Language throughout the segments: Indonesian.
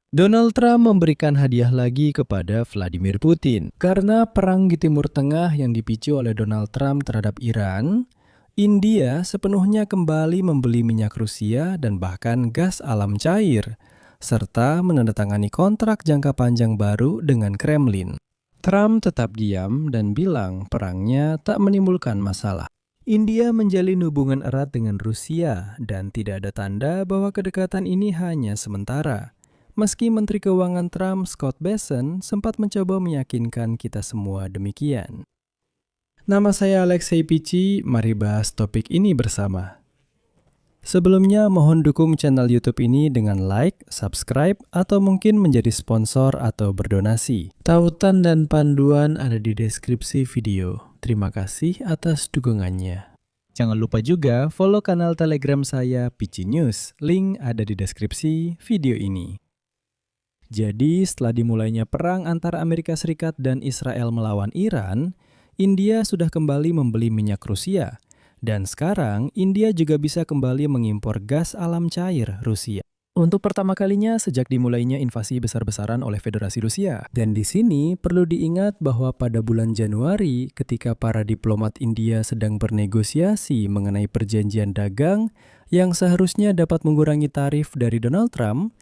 Donald Trump memberikan hadiah lagi kepada Vladimir Putin. Karena perang di Timur Tengah yang dipicu oleh Donald Trump terhadap Iran, India sepenuhnya kembali membeli minyak Rusia dan bahkan gas alam cair, serta menandatangani kontrak jangka panjang baru dengan Kremlin. Trump tetap diam dan bilang perangnya tak menimbulkan masalah. India menjalin hubungan erat dengan Rusia dan tidak ada tanda bahwa kedekatan ini hanya sementara. Meski Menteri Keuangan Trump, Scott Bessent, sempat mencoba meyakinkan kita semua demikian. Nama saya Alexei Pichi, mari bahas topik ini bersama. Sebelumnya mohon dukung channel YouTube ini dengan like, subscribe, atau mungkin menjadi sponsor atau berdonasi. Tautan dan panduan ada di deskripsi video. Terima kasih atas dukungannya. Jangan lupa juga follow kanal Telegram saya Pichi News, link ada di deskripsi video ini. Jadi, setelah dimulainya perang antara Amerika Serikat dan Israel melawan Iran, India sudah kembali membeli minyak Rusia. Dan sekarang, India juga bisa kembali mengimpor gas alam cair Rusia. Untuk pertama kalinya sejak dimulainya invasi besar-besaran oleh Federasi Rusia. Dan di sini perlu diingat bahwa pada bulan Januari, ketika para diplomat India sedang bernegosiasi mengenai perjanjian dagang yang seharusnya dapat mengurangi tarif dari Donald Trump,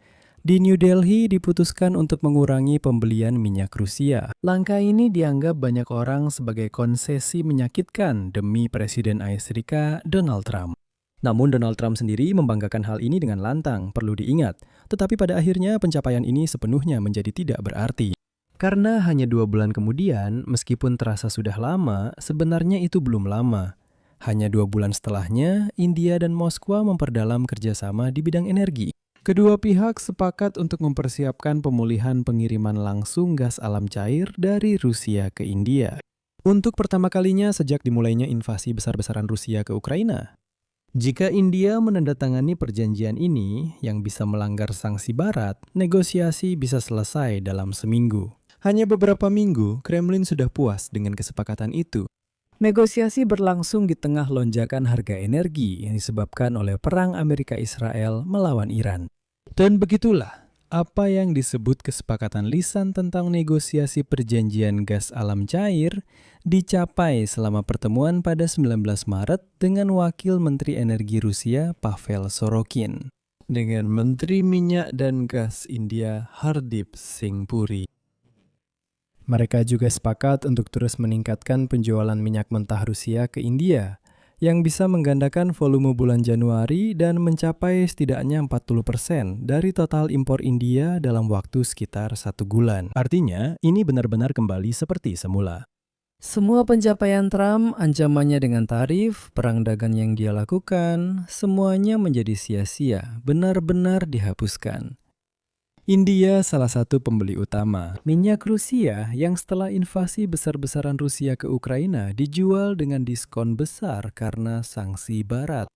di New Delhi diputuskan untuk mengurangi pembelian minyak Rusia. Langkah ini dianggap banyak orang sebagai konsesi menyakitkan demi Presiden Amerika Donald Trump. Namun Donald Trump sendiri membanggakan hal ini dengan lantang, perlu diingat. Tetapi pada akhirnya pencapaian ini sepenuhnya menjadi tidak berarti. Karena hanya 2 bulan kemudian, meskipun terasa sudah lama, sebenarnya itu belum lama. Hanya 2 bulan setelahnya, India dan Moskwa memperdalam kerjasama di bidang energi. Kedua pihak sepakat untuk mempersiapkan pemulihan pengiriman langsung gas alam cair dari Rusia ke India. Untuk pertama kalinya sejak dimulainya invasi besar-besaran Rusia ke Ukraina. Jika India menandatangani perjanjian ini yang bisa melanggar sanksi Barat, negosiasi bisa selesai dalam seminggu. Hanya beberapa minggu, Kremlin sudah puas dengan kesepakatan itu. Negosiasi berlangsung di tengah lonjakan harga energi yang disebabkan oleh perang Amerika-Israel melawan Iran. Dan begitulah, apa yang disebut kesepakatan lisan tentang negosiasi perjanjian gas alam cair dicapai selama pertemuan pada 19 Maret dengan Wakil Menteri Energi Rusia Pavel Sorokin dengan Menteri Minyak dan Gas India Hardeep Singh Puri. Mereka juga sepakat untuk terus meningkatkan penjualan minyak mentah Rusia ke India, yang bisa menggandakan volume bulan Januari dan mencapai setidaknya 40% dari total impor India dalam waktu sekitar 1 bulan. Artinya, ini benar-benar kembali seperti semula. Semua pencapaian Trump, ancamannya dengan tarif, perang dagang yang dia lakukan, semuanya menjadi sia-sia, benar-benar dihapuskan. India salah satu pembeli utama. Minyak Rusia yang setelah invasi besar-besaran Rusia ke Ukraina dijual dengan diskon besar karena sanksi Barat.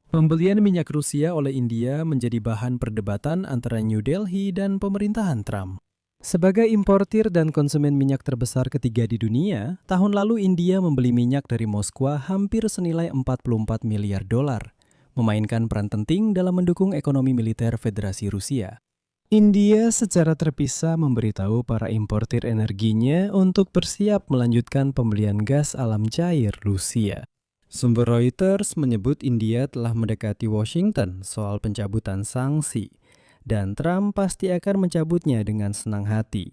Pembelian minyak Rusia oleh India menjadi bahan perdebatan antara New Delhi dan pemerintahan Trump. Sebagai importir dan konsumen minyak terbesar ketiga di dunia, tahun lalu India membeli minyak dari Moskwa hampir senilai 44 miliar dolar, memainkan peran penting dalam mendukung ekonomi militer Federasi Rusia. India secara terpisah memberitahu para importir energinya untuk bersiap melanjutkan pembelian gas alam cair Rusia. Sumber Reuters menyebut India telah mendekati Washington soal pencabutan sanksi, dan Trump pasti akan mencabutnya dengan senang hati.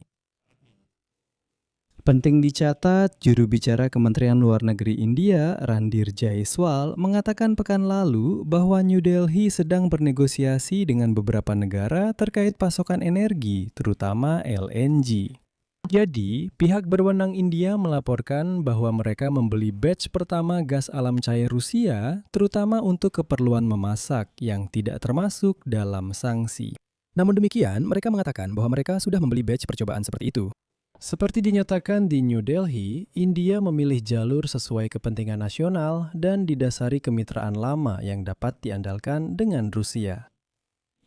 Penting dicatat, juru bicara Kementerian Luar Negeri India, Randir Jaiswal, mengatakan pekan lalu bahwa New Delhi sedang bernegosiasi dengan beberapa negara terkait pasokan energi, terutama LNG. Jadi, pihak berwenang India melaporkan bahwa mereka membeli batch pertama gas alam cair Rusia, terutama untuk keperluan memasak yang tidak termasuk dalam sanksi. Namun demikian, mereka mengatakan bahwa mereka sudah membeli batch percobaan seperti itu. Seperti dinyatakan di New Delhi, India memilih jalur sesuai kepentingan nasional dan didasari kemitraan lama yang dapat diandalkan dengan Rusia.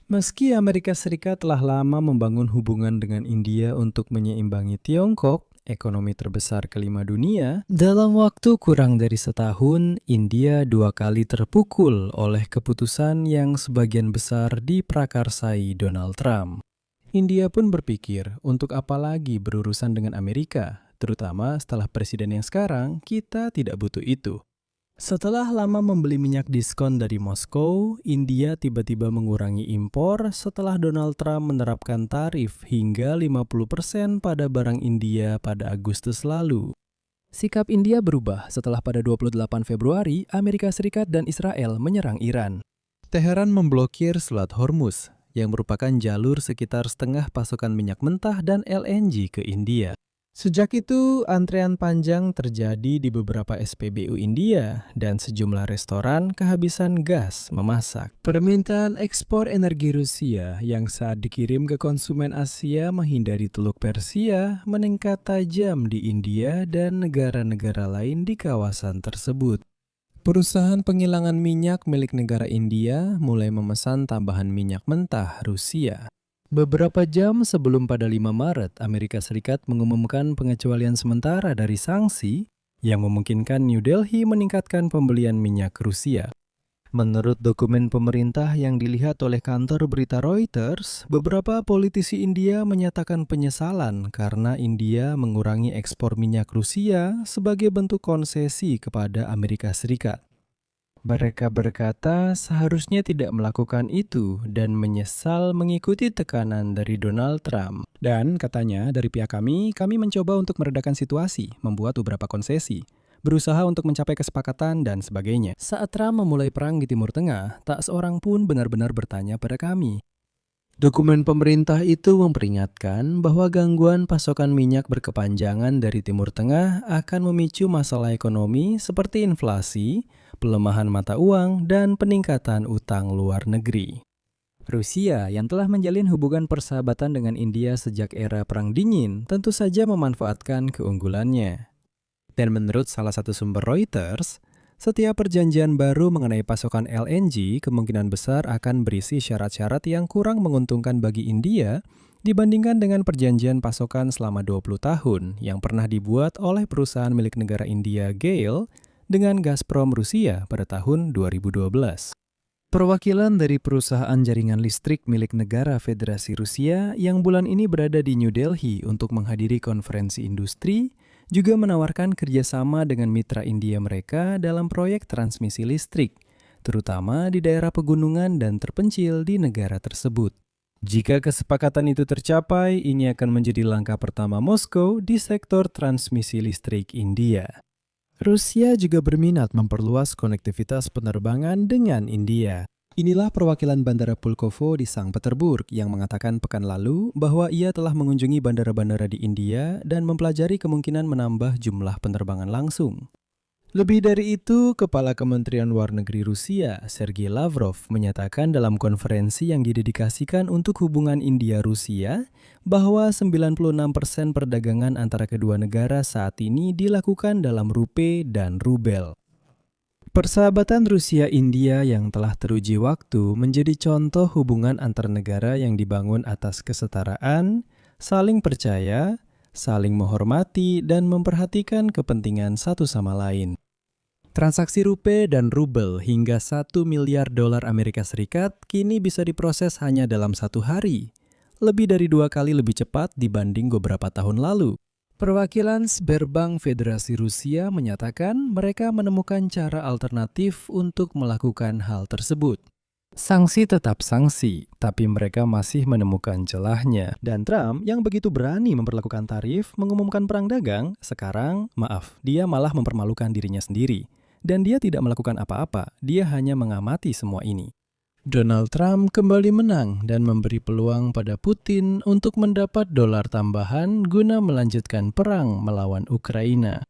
Meski Amerika Serikat telah lama membangun hubungan dengan India untuk menyeimbangi Tiongkok, ekonomi terbesar kelima dunia, dalam waktu kurang dari setahun, India 2 kali terpukul oleh keputusan yang sebagian besar diprakarsai Donald Trump. India pun berpikir untuk apa lagi berurusan dengan Amerika, terutama setelah presiden yang sekarang kita tidak butuh itu. Setelah lama membeli minyak diskon dari Moskow, India tiba-tiba mengurangi impor setelah Donald Trump menerapkan tarif hingga 50% pada barang India pada Agustus lalu. Sikap India berubah setelah pada 28 Februari Amerika Serikat dan Israel menyerang Iran. Teheran memblokir Selat Hormuz, yang merupakan jalur sekitar setengah pasokan minyak mentah dan LNG ke India. Sejak itu, antrean panjang terjadi di beberapa SPBU India dan sejumlah restoran kehabisan gas memasak. Permintaan ekspor energi Rusia yang saat dikirim ke konsumen Asia menghindari Teluk Persia meningkat tajam di India dan negara-negara lain di kawasan tersebut. Perusahaan penghilangan minyak milik negara India mulai memesan tambahan minyak mentah Rusia. Beberapa jam sebelum pada 5 Maret, Amerika Serikat mengumumkan pengecualian sementara dari sanksi yang memungkinkan New Delhi meningkatkan pembelian minyak Rusia. Menurut dokumen pemerintah yang dilihat oleh kantor berita Reuters, beberapa politisi India menyatakan penyesalan karena India mengurangi ekspor minyak Rusia sebagai bentuk konsesi kepada Amerika Serikat. Mereka berkata seharusnya tidak melakukan itu dan menyesal mengikuti tekanan dari Donald Trump. Dan katanya dari pihak kami mencoba untuk meredakan situasi, membuat beberapa konsesi, berusaha untuk mencapai kesepakatan dan sebagainya. Saat Trump memulai perang di Timur Tengah, tak seorang pun benar-benar bertanya pada kami. Dokumen pemerintah itu memperingatkan bahwa gangguan pasokan minyak berkepanjangan dari Timur Tengah akan memicu masalah ekonomi seperti inflasi, pelemahan mata uang, dan peningkatan utang luar negeri. Rusia yang telah menjalin hubungan persahabatan dengan India sejak era Perang Dingin tentu saja memanfaatkan keunggulannya. Dan menurut salah satu sumber Reuters, setiap perjanjian baru mengenai pasokan LNG kemungkinan besar akan berisi syarat-syarat yang kurang menguntungkan bagi India dibandingkan dengan perjanjian pasokan selama 20 tahun yang pernah dibuat oleh perusahaan milik negara India GAIL dengan Gazprom Rusia pada tahun 2012. Perwakilan dari perusahaan jaringan listrik milik negara Federasi Rusia yang bulan ini berada di New Delhi untuk menghadiri konferensi industri juga menawarkan kerjasama dengan mitra India mereka dalam proyek transmisi listrik, terutama di daerah pegunungan dan terpencil di negara tersebut. Jika kesepakatan itu tercapai, ini akan menjadi langkah pertama Moskow di sektor transmisi listrik India. Rusia juga berminat memperluas konektivitas penerbangan dengan India. Inilah perwakilan Bandara Pulkovo di Sankt Petersburg yang mengatakan pekan lalu bahwa ia telah mengunjungi bandara-bandara di India dan mempelajari kemungkinan menambah jumlah penerbangan langsung. Lebih dari itu, Kepala Kementerian Luar Negeri Rusia, Sergei Lavrov, menyatakan dalam konferensi yang didedikasikan untuk hubungan India-Rusia bahwa 96% perdagangan antara kedua negara saat ini dilakukan dalam rupiah dan rubel. Persahabatan Rusia-India yang telah teruji waktu menjadi contoh hubungan antar negara yang dibangun atas kesetaraan, saling percaya, saling menghormati, dan memperhatikan kepentingan satu sama lain. Transaksi rupiah dan rubel hingga $1 miliar Amerika Serikat kini bisa diproses hanya dalam 1 hari, lebih dari 2 kali lebih cepat dibanding beberapa tahun lalu. Perwakilan Sberbank Federasi Rusia menyatakan mereka menemukan cara alternatif untuk melakukan hal tersebut. Sanksi tetap sanksi, tapi mereka masih menemukan celahnya. Dan Trump yang begitu berani memperlakukan tarif, mengumumkan perang dagang, sekarang, dia malah mempermalukan dirinya sendiri. Dan dia tidak melakukan apa-apa, dia hanya mengamati semua ini. Donald Trump kembali menang dan memberi peluang pada Putin untuk mendapat dolar tambahan guna melanjutkan perang melawan Ukraina.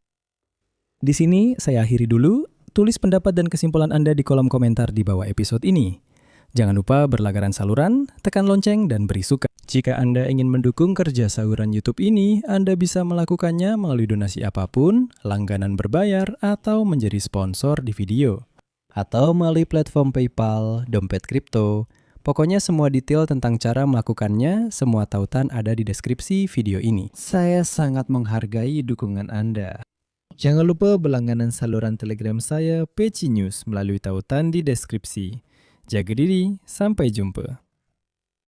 Di sini saya akhiri dulu, tulis pendapat dan kesimpulan Anda di kolom komentar di bawah episode ini. Jangan lupa berlangganan saluran, tekan lonceng, dan beri suka. Jika Anda ingin mendukung kerja saluran YouTube ini, Anda bisa melakukannya melalui donasi apapun, langganan berbayar, atau menjadi sponsor di video. Atau melalui platform PayPal, dompet kripto. Pokoknya semua detail tentang cara melakukannya, semua tautan ada di deskripsi video ini. Saya sangat menghargai dukungan Anda. Jangan lupa berlangganan saluran Telegram saya, Peci News, melalui tautan di deskripsi. Jaga diri, sampai jumpa.